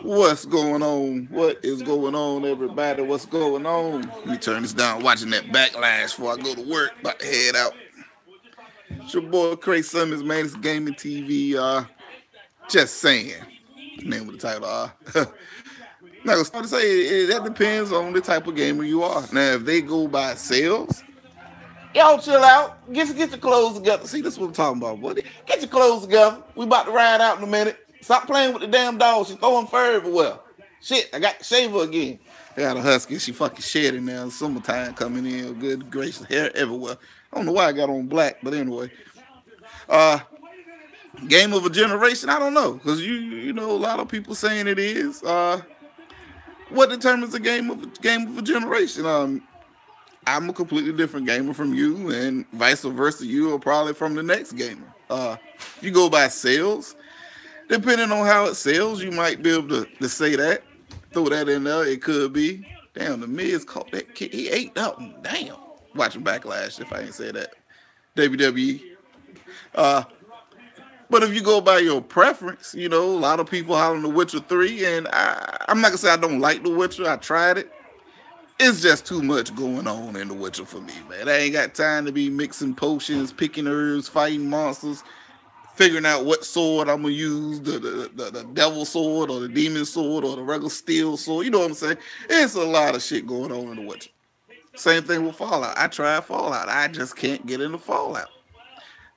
What's going on? What is going on, everybody? What's going on? Let me turn this down. Watching that backlash before I go to work. About to head out. It's your boy Craig Summers, man. It's Gaming TV. Just saying. Name of the title. Now, I was to say that depends on the type of gamer you are. Now, if they go by sales, y'all chill out. Get your clothes together. See, this is what I'm talking about, buddy. Get your clothes together. We about to ride out in a minute. Stop playing with the damn dog. She's throwing fur everywhere. Shit, I got to shave her again. I got a husky. She fucking shedding now. Summertime coming in. Good gracious, hair everywhere. I don't know why I got on black, but anyway. Uh, Game of a generation. I don't know because you know a lot of people saying it is. What determines a game of a generation? I'm a completely different gamer from you, and vice versa. You are probably from the next gamer. If you go by sales, depending on how it sells, you might be able to say that. Throw that in there. It could be. Damn, the Miz caught that kid. He ate that one. Damn. Watching Backlash, if I ain't say that. WWE. But if you go by your preference, you know, a lot of people hollering The Witcher 3, and I'm not going to say I don't like The Witcher. I tried it. It's just too much going on in The Witcher for me, man. I ain't got time to be mixing potions, picking herbs, fighting monsters, figuring out what sword I'm going to use, the devil sword or the demon sword or the regular steel sword. You know what I'm saying? It's a lot of shit going on in The Witcher. Same thing with Fallout. I tried Fallout. I just can't get into Fallout.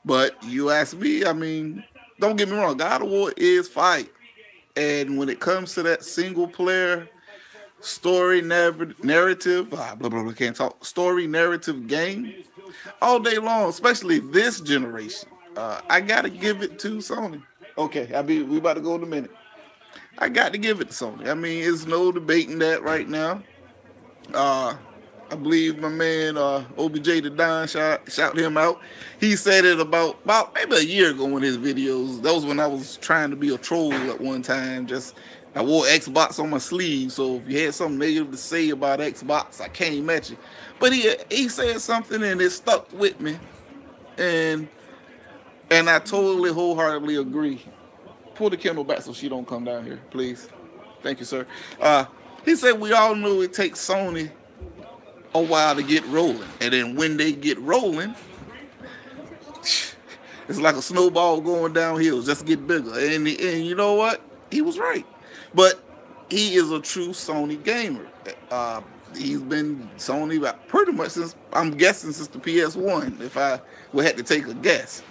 But you ask me, I mean, don't get me wrong. God of War is fight. And when it comes to that single player story narrative, blah, blah, blah, can't talk, story narrative game, all day long, especially this generation, I got to give it to Sony. Okay, we about to go in a minute. I got to give it to Sony. I mean, there's no debating that right now. I believe my man OBJ the Don shout him out. He said it about maybe a year ago in his videos. That was when I was trying to be a troll at one time. I wore Xbox on my sleeve, so if you had something negative to say about Xbox, I came at you. But he said something and it stuck with me, and I totally wholeheartedly agree. Pull the Kindle back so she don't come down here, please. Thank you, sir. He said we all know it takes Sony a while to get rolling, and then when they get rolling, it's like a snowball going downhill, just get bigger. And you know what? He was right, but he is a true Sony gamer. He's been Sony pretty much since since the PS1, if I would have to take a guess.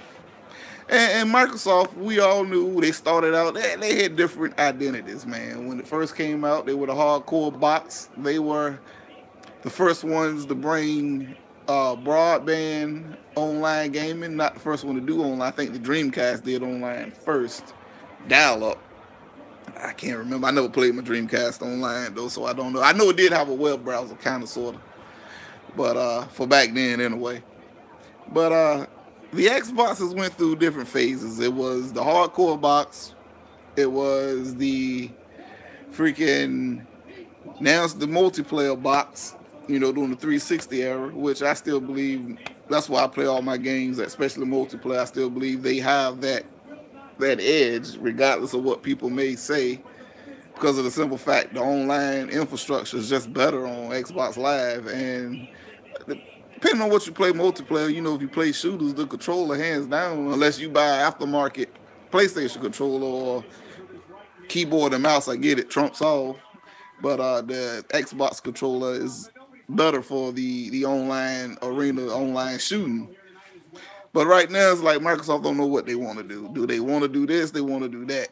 And Microsoft, we all knew they started out, they had different identities, man. When it first came out, they were the hardcore box. They were the first ones to bring broadband online gaming, not the first one to do online. I think the Dreamcast did online first. Dial-up. I can't remember. I never played my Dreamcast online, though, so I don't know. I know it did have a web browser, kind of, sort of. But for back then, anyway. But the Xboxes went through different phases. It was the hardcore box. It was the freaking... Now it's the multiplayer box. You know, during the 360 era, which I still believe, that's why I play all my games, especially multiplayer. I still believe they have that edge, regardless of what people may say, because of the simple fact the online infrastructure is just better on Xbox Live. And depending on what you play multiplayer, you know, if you play shooters, the controller, hands down, unless you buy aftermarket PlayStation controller or keyboard and mouse, I get it, trumps all. But the Xbox controller is better for the online arena, online shooting. But right now, it's like Microsoft don't know what they want to do. Do they want to do this? They want to do that.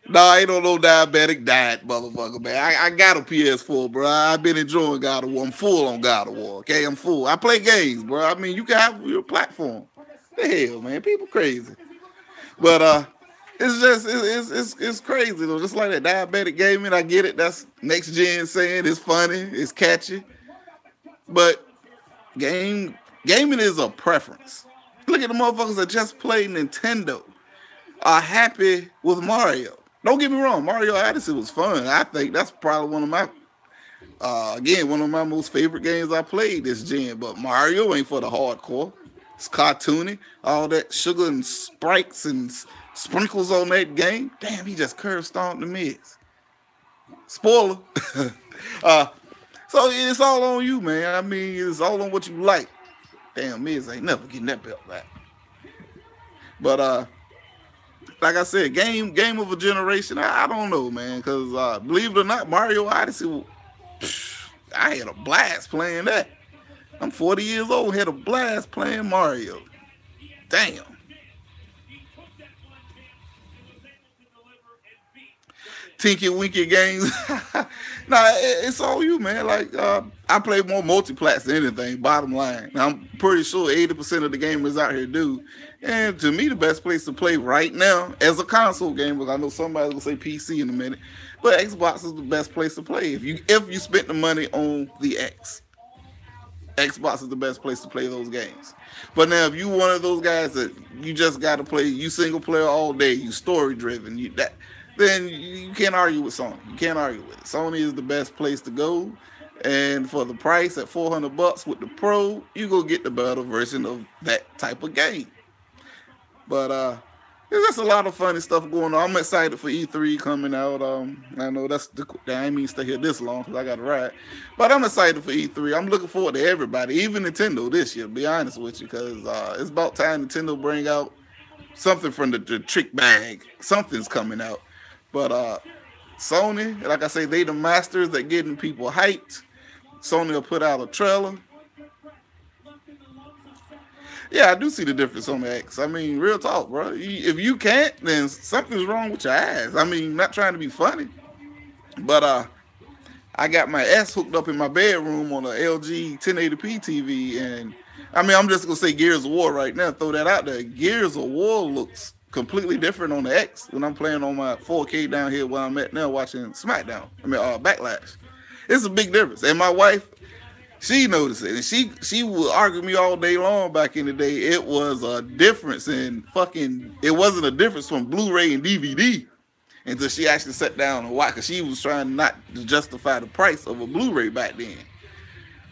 Nah, ain't no diabetic diet, motherfucker, man. I got a PS4, bro. I've been enjoying God of War. I'm full on God of War, okay? I'm full. I play games, bro. I mean, you can have your platform. The hell, man. People crazy. But, it's just, it's crazy, though. Just like that diabetic gaming, I get it. That's next gen saying it's funny, it's catchy. But gaming is a preference. Look at the motherfuckers that just play Nintendo are happy with Mario. Don't get me wrong, Mario Odyssey was fun. I think that's probably one of my most favorite games I played this gen. But Mario ain't for the hardcore. It's cartoony. All that sugar and sprites and sprinkles on that game. Damn, he just curve stomped the Miz. Spoiler. uh, so it's all on you, man. I mean, it's all on what you like. Damn, Miz ain't never getting that belt back. But like I said, game of a generation. I don't know, man, because believe it or not, Mario Odyssey, I had a blast playing that. I'm 40 years old, had a blast playing Mario. Damn. Tinky Winky games. Nah, it's all you, man. Like, I play more multiplats than anything, bottom line. I'm pretty sure 80% of the gamers out here do. And to me, the best place to play right now, as a console gamer, I know somebody's gonna say PC in a minute, but Xbox is the best place to play. If you spent the money on the X, Xbox is the best place to play those games. But now, if you one of those guys that you just got to play, you single player all day, you story driven, then you can't argue with Sony. You can't argue with it. Sony is the best place to go, and for the price at $400 with the Pro, you go get the better version of that type of game. But there's just a lot of funny stuff going on. I'm excited for E3 coming out. I know I didn't mean to stay here this long because I got to ride. But I'm excited for E3. I'm looking forward to everybody, even Nintendo this year, to be honest with you, because it's about time Nintendo bring out something from the trick bag. Something's coming out. But Sony, like I say, they the masters at getting people hyped. Sony will put out a trailer. Yeah, I do see the difference on the X. I mean, real talk, bro. If you can't, then something's wrong with your eyes. I mean, not trying to be funny, but I got my S hooked up in my bedroom on a LG 1080p TV, and I mean, I'm just gonna say Gears of War right now. Throw that out there. Gears of War looks completely different on the X when I'm playing on my 4K down here where I'm at now watching SmackDown. I mean, Backlash. It's a big difference, and my wife, she noticed it, and she would argue me all day long back in the day. It was a difference in it wasn't a difference from Blu-ray and DVD until she actually sat down and watched, because she was trying not to justify the price of a Blu-ray back then.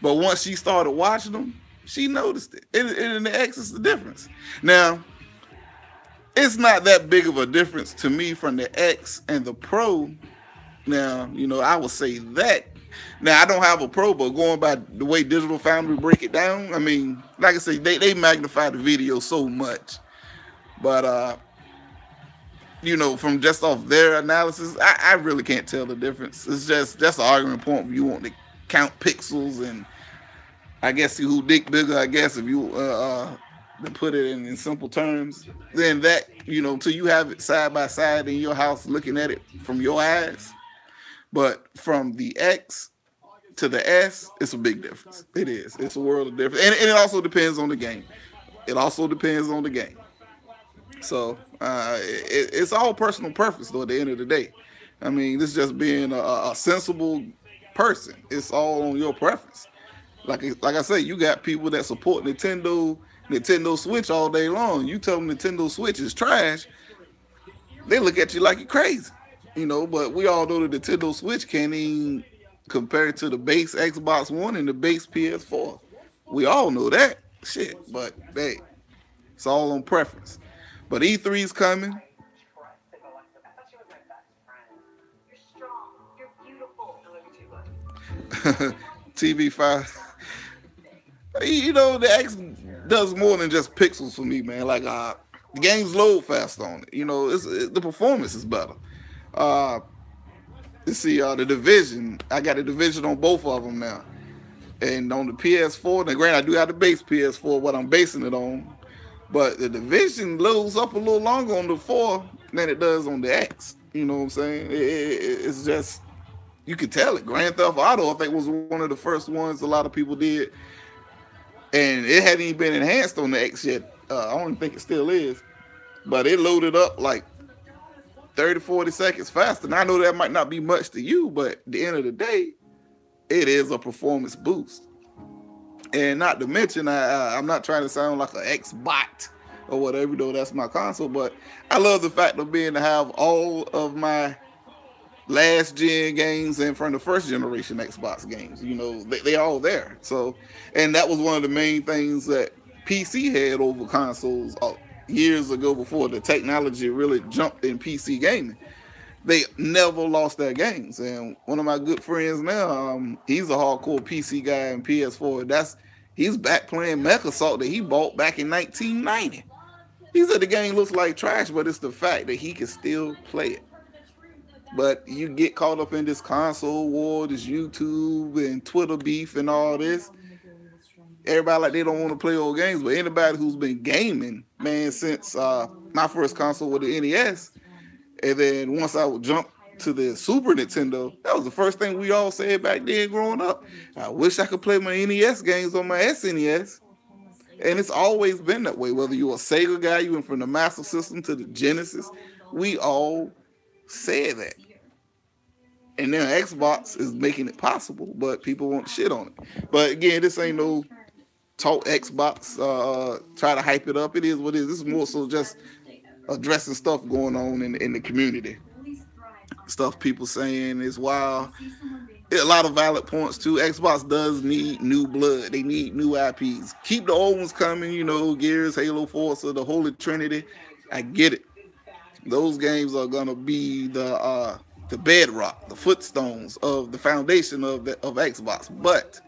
But once she started watching them, she noticed it. And in the X is the difference. Now, it's not that big of a difference to me from the X and the Pro. Now, I would say that. Now, I don't have a Pro, but going by the way Digital Foundry break it down, I mean, like I say, they magnify the video so much. But, from just off their analysis, I really can't tell the difference. It's just an argument point if you want to count pixels and, I guess, see who dick bigger, I guess, if you to put it in simple terms. Then that, till you have it side by side in your house looking at it from your eyes. But from the X to the S, it's a big difference. It is. It's a world of difference. And it also depends on the game. So it's all personal preference, though, at the end of the day. I mean, this is just being a sensible person. It's all on your preference. Like I say, you got people that support Nintendo Switch all day long. You tell them Nintendo Switch is trash, they look at you like you're crazy. But we all know the Nintendo Switch can't even compare to the base Xbox One and the base PS4. We all know that. Shit. But, hey, it's all on preference. But E3's coming. TV5. The X does more than just pixels for me, man. Like, the games load fast on it. The performance is better. Let's see, the Division. I got the Division on both of them now. And on the PS4, now granted, I do have the base PS4, what I'm basing it on. But the Division loads up a little longer on the 4 than it does on the X. You know what I'm saying? It's just, you could tell it. Grand Theft Auto, I think, was one of the first ones a lot of people did. And it hadn't even been enhanced on the X yet. I don't think it still is. But it loaded up like 30, 40 seconds faster. And I know that might not be much to you, but at the end of the day, it is a performance boost. And not to mention, I'm not trying to sound like an X-bot or whatever, though that's my console, but I love the fact of being to have all of my last gen games and from the first generation Xbox games. They all there. So, and that was one of the main things that PC had over consoles years ago before the technology really jumped in PC gaming. They never lost their games. And one of my good friends now, he's a hardcore PC guy in PS4. He's back playing Mech Assault that he bought back in 1990. He said the game looks like trash, but it's the fact that he can still play it. But you get caught up in this console war, this YouTube and Twitter beef and all this. Everybody like they don't want to play old games, but anybody who's been gaming, man, since my first console with the NES, and then once I would jump to the Super Nintendo, that was the first thing we all said back then growing up. I wish I could play my NES games on my SNES. And it's always been that way. Whether you're a Sega guy, you went from the Master System to the Genesis, we all said that. And then Xbox is making it possible, but people want shit on it. But again, this ain't no talk Xbox, try to hype it up. It is what it is. This is more so just addressing stuff going on in the community. Stuff people saying is wild. A lot of valid points too. Xbox does need new blood. They need new IPs. Keep the old ones coming, Gears, Halo, Forza, the Holy Trinity. I get it. Those games are gonna be the bedrock, the footstones of the foundation of Xbox. But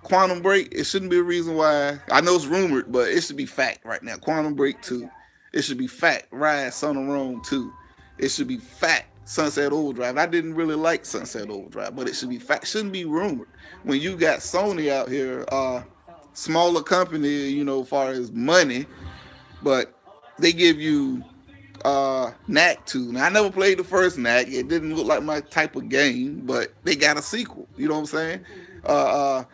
Quantum Break, it shouldn't be a reason why. I know it's rumored, but it should be fact right now. Quantum Break 2. It should be fact. Rise, Son of Rome 2. It should be fact. Sunset Overdrive. I didn't really like Sunset Overdrive, but it should be fact. Shouldn't be rumored. When you got Sony out here, smaller company, as far as money, but they give you Knack 2. Now, I never played the first Knack. It didn't look like my type of game, but they got a sequel. You know what I'm saying?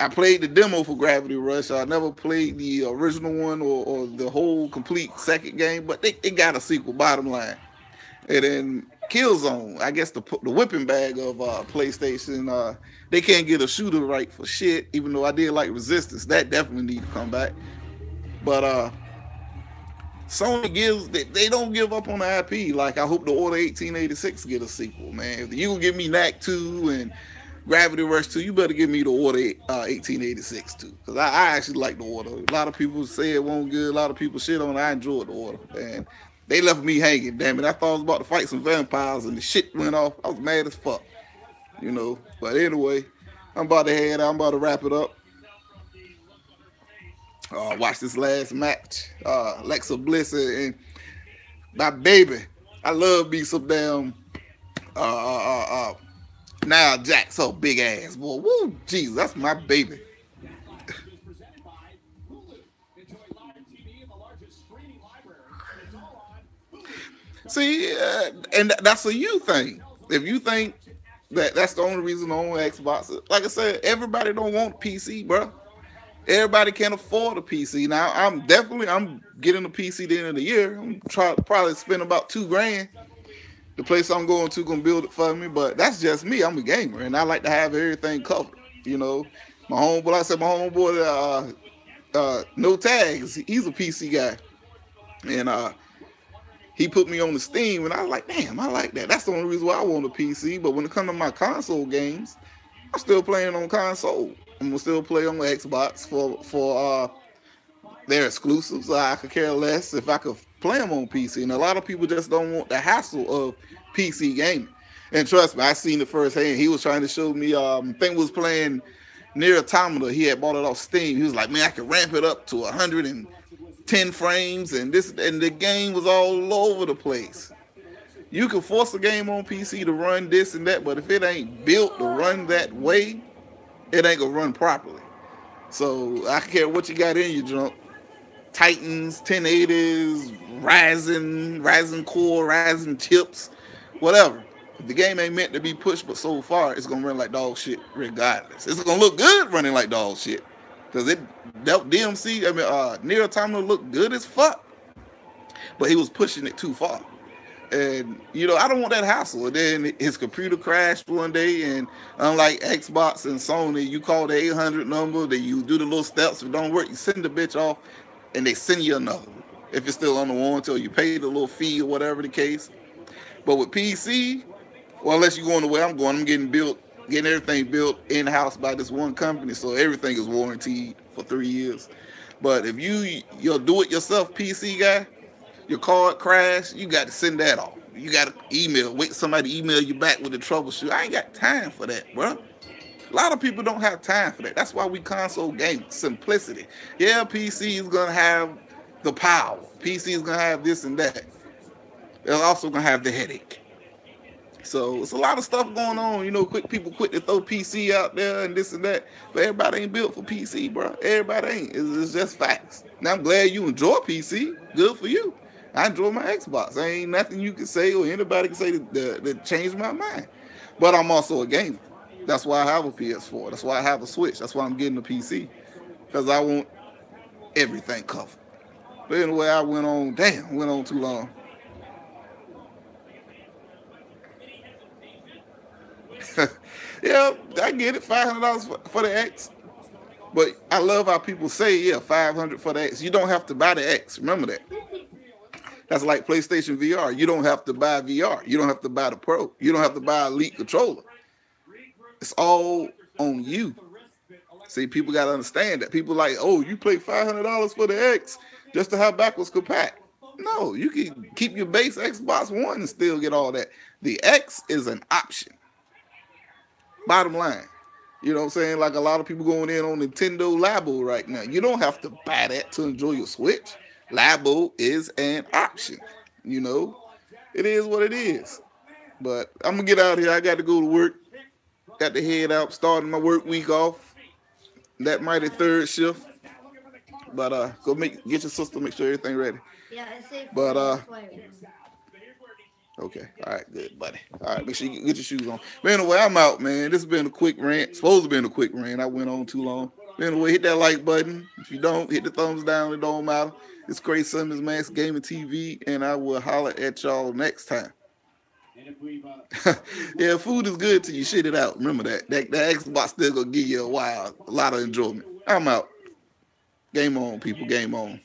I played the demo for Gravity Rush. I never played the original one or the whole complete second game, but they got a sequel, bottom line. And then Killzone, I guess the whipping bag of PlayStation, they can't get a shooter right for shit, even though I did like Resistance. That definitely need to come back. But Sony they don't give up on the IP. Like, I hope the Order 1886 get a sequel, man. If you gonna give me Knack 2 and Gravity Rush 2, you better give me the Order 1886 too. Because I actually like the Order. A lot of people say it won't good. A lot of people shit on it. I enjoyed the Order. And they left me hanging, damn it. I thought I was about to fight some vampires and the shit went off. I was mad as fuck. But anyway, I'm about to head out. I'm about to wrap it up. Watch this last match. Alexa Bliss and my baby. I love me some damn Nia Jax, so big ass boy. Woo, Jesus, that's my baby. See, and that's a you thing. If you think that's the only reason on Xbox, like I said, everybody don't want PC, bro. Everybody can't afford a PC. Now, I'm getting a PC at the end of the year. I'm trying to probably spend about $2,000. The place I'm going to gonna build it for me, but that's just me. I'm a gamer, and I like to have everything covered. My homeboy, No Tags, he's a PC guy, and he put me on the Steam, and I was like, damn, I like that. That's the only reason why I want a PC. But when it comes to my console games, I'm still playing on console. I'm gonna still play on the Xbox for their exclusives. I could care less if I could play them on PC. And a lot of people just don't want the hassle of PC gaming. And trust me, I seen it firsthand. He was trying to show me, thing was playing Nier Automata. He had bought it off Steam. He was like, man, I can ramp it up to 110 frames, and the game was all over the place. You can force a game on PC to run this and that, but if it ain't built to run that way, it ain't gonna run properly. So I don't care what you got in your junk. Titans, 1080s, Ryzen core, Ryzen chips, whatever. If the game ain't meant to be pushed, but so far it's gonna run like dog shit regardless. It's gonna look good running like dog shit. Cause DMC, Nier Automata looked good as fuck. But he was pushing it too far. And, I don't want that hassle. And then his computer crashed one day, and unlike Xbox and Sony, you call the 800 number, then you do the little steps. If it don't work, you send the bitch off, and they send you another one. If it's still on the warranty, or you pay the little fee or whatever the case. But with PC, well, unless you're going the way I'm going, I'm getting everything built in-house by this one company, so everything is warranted for 3 years. But if you're do-it-yourself PC guy, your card crash, you got to send that off. You got to wait somebody email you back with the troubleshoot. I ain't got time for that, bro. A lot of people don't have time for that. That's why we console gaming. Simplicity. Yeah, PC is gonna have the power. PC is gonna have this and that. They're also gonna have the headache. So it's a lot of stuff going on. You know, people quit to throw PC out there and this and that. But everybody ain't built for PC, bro. Everybody ain't. It's just facts. Now I'm glad you enjoy PC. Good for you. I enjoy my Xbox. There ain't nothing you can say or anybody can say that changed my mind. But I'm also a gamer. That's why I have a PS4. That's why I have a Switch. That's why I'm getting a PC. Because I want everything covered. But anyway, I went on too long. Yeah, I get it. $500 for the X. But I love how people say, yeah, $500 for the X. You don't have to buy the X. Remember that. That's like PlayStation VR. You don't have to buy VR. You don't have to buy the Pro. You don't have to buy Elite controller. It's all on you. See, people got to understand that. People like, oh, you pay $500 for the X just to have backwards compat. No, you can keep your base Xbox One and still get all that. The X is an option. Bottom line. You know what I'm saying? Like a lot of people going in on Nintendo Labo right now. You don't have to buy that to enjoy your Switch. Labo is an option. You know, it is what it is. But I'm going to get out of here. I got to go to work. Got to head out, starting my work week off. That mighty third shift. But go get your sister, make sure everything ready. Yeah, I say. But okay, all right, good, buddy. All right, make sure you get your shoes on. But anyway, I'm out, man. This has been a quick rant. Supposed to be a quick rant. I went on too long. But anyway, hit that like button. If you don't, hit the thumbs down. It don't matter. It's Chris Simmons, Max Gaming TV, and I will holler at y'all next time. Yeah, food is good till you shit it out. Remember that. That Xbox still gonna give you a lot of enjoyment. I'm out. Game on, people. Game on.